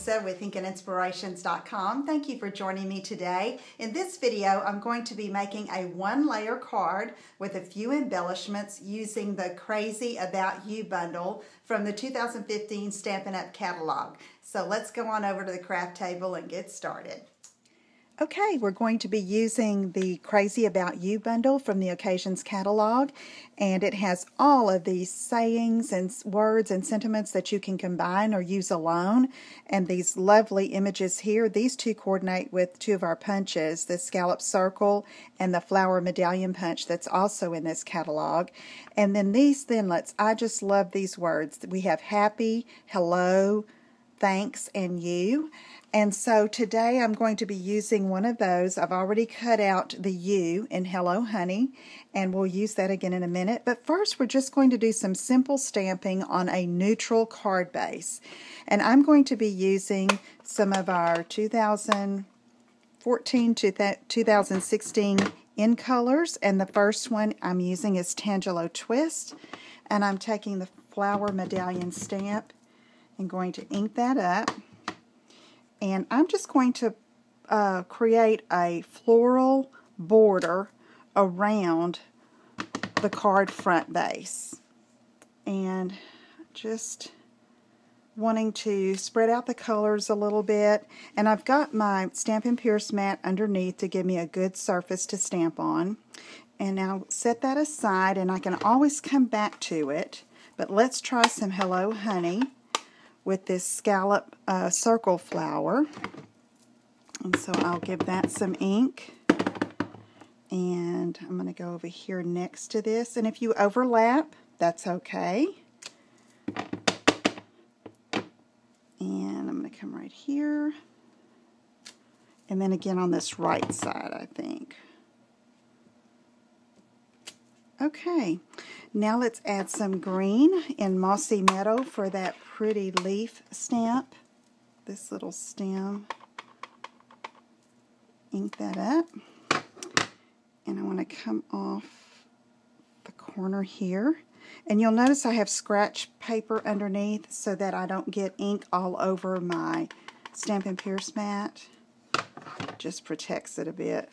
Lisa with InkandInspirations.com. Thank you for joining me today. In this video, I'm going to be making a one-layer card with a few embellishments using the Crazy About You bundle from the 2015 Stampin' Up! Catalog. So let's go on over to the craft table and get started. Okay, we're going to be using the Crazy About You bundle from the Occasions catalog, and it has all of these sayings and words and sentiments that you can combine or use alone, and these lovely images here. These two coordinate with two of our punches, the scallop circle and the flower medallion punch that's also in this catalog. And then these thinlits, I just love these words. We have happy, hello, thanks, and you. And so today I'm going to be using one of those. I've already cut out the U in Hello Honey, and we'll use that again in a minute. But first we're just going to do some simple stamping on a neutral card base. And I'm going to be using some of our 2014 to 2016 in colors, and the first one I'm using is Tangelo Twist. And I'm taking the flower medallion stamp and going to ink that up. And I'm just going to create a floral border around the card front base. And just wanting to spread out the colors a little bit. And I've got my Stampin' Pierce mat underneath to give me a good surface to stamp on. And now set that aside, and I can always come back to it. But let's try some Hello Honey with this scallop circle flower. And so I'll give that some ink. And I'm going to go over here next to this. And if you overlap, that's okay. And I'm going to come right here. And then again on this right side, I think. Okay, now let's add some green in Mossy Meadow for that pretty leaf stamp. This little stem. Ink that up. And I want to come off the corner here. And you'll notice I have scratch paper underneath so that I don't get ink all over my Stampin' Pierce mat. Just protects it a bit.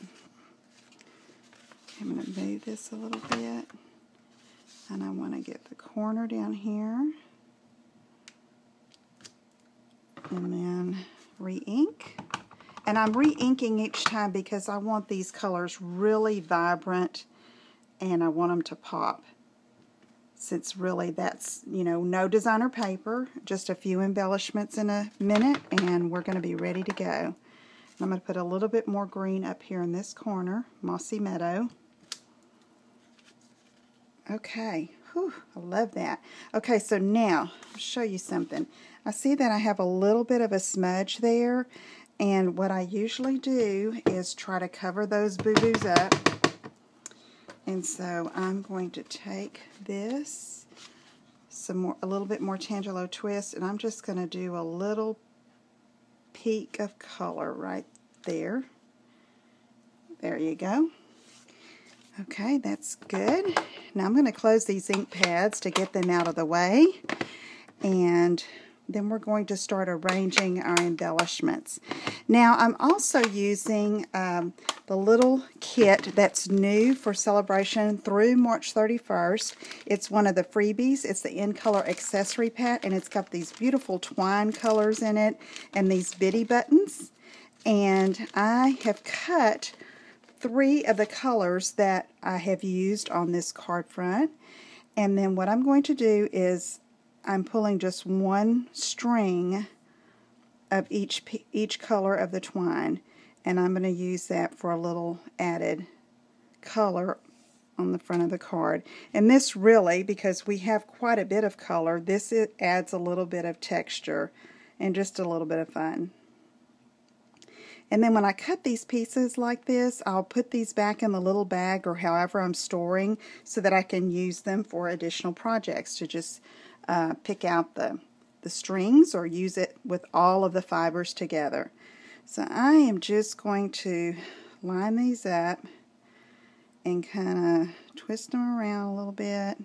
I'm going to move this a little bit, and I want to get the corner down here, and then re-ink. And I'm re-inking each time because I want these colors really vibrant, and I want them to pop. Since really that's, you know, no designer paper, just a few embellishments in a minute, and we're going to be ready to go. I'm going to put a little bit more green up here in this corner, Mossy Meadow. Okay, whew, I love that. Okay, so now, I'll show you something. I see that I have a little bit of a smudge there, and what I usually do is try to cover those boo-boos up. And so I'm going to take this, a little bit more Tangelo Twist, and I'm just going to do a little peak of color right there. There you go. Okay, that's good. Now I'm going to close these ink pads to get them out of the way, and then we're going to start arranging our embellishments. Now I'm also using the little kit that's new for celebration through March 31st. It's one of the freebies. It's the In Color Accessory Pack, and it's got these beautiful twine colors in it and these bitty buttons. And I have cut 3 of the colors that I have used on this card front. And then what I'm going to do is I'm pulling just one string of each color of the twine, and I'm going to use that for a little added color on the front of the card. And this really, because we have quite a bit of color, it adds a little bit of texture and just a little bit of fun. And then when I cut these pieces like this, I'll put these back in the little bag or however I'm storing so that I can use them for additional projects to just pick out the strings or use it with all of the fibers together. So I am just going to line these up and kind of twist them around a little bit.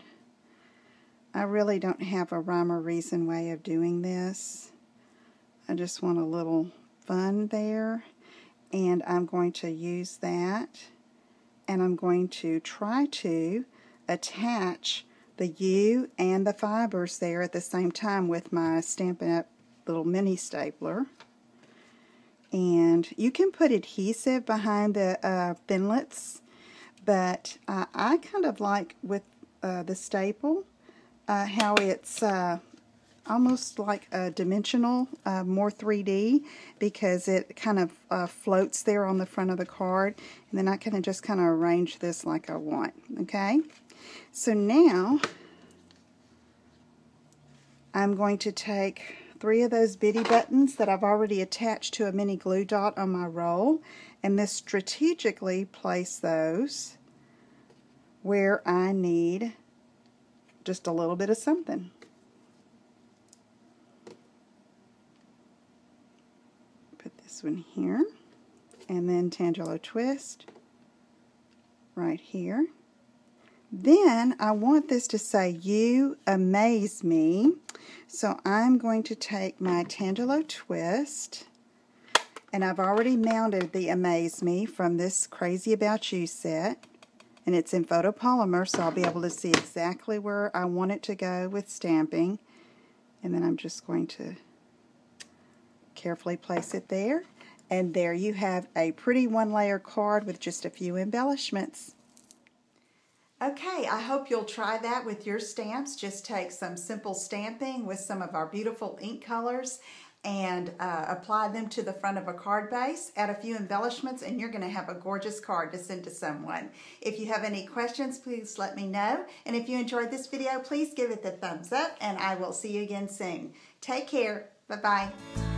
I really don't have a rhyme or reason way of doing this. I just want a little fun there, and I'm going to use that, and I'm going to try to attach the U and the fibers there at the same time with my Stampin' Up! Little mini stapler. And you can put adhesive behind the thinlets, but I kind of like with the staple how it's almost like a dimensional, more 3D, because it kind of floats there on the front of the card, and then I can just kind of arrange this like I want. Okay, so now I'm going to take 3 of those bitty buttons that I've already attached to a mini glue dot on my roll, and then strategically place those where I need just a little bit of something. Put this one here, and then Tangelo twist right here. Then I want this to say, "You amaze me." So I'm going to take my Tangelo twist, and I've already mounted the Amaze Me from this Crazy About You set, and it's in photopolymer, so I'll be able to see exactly where I want it to go with stamping. And then I'm just going to carefully place it there, and there you have a pretty one-layer card with just a few embellishments. Okay, I hope you'll try that with your stamps. Just take some simple stamping with some of our beautiful ink colors and apply them to the front of a card base, add a few embellishments, and you're going to have a gorgeous card to send to someone. If you have any questions, please let me know. And if you enjoyed this video, please give it the thumbs up, and I will see you again soon. Take care. Bye-bye.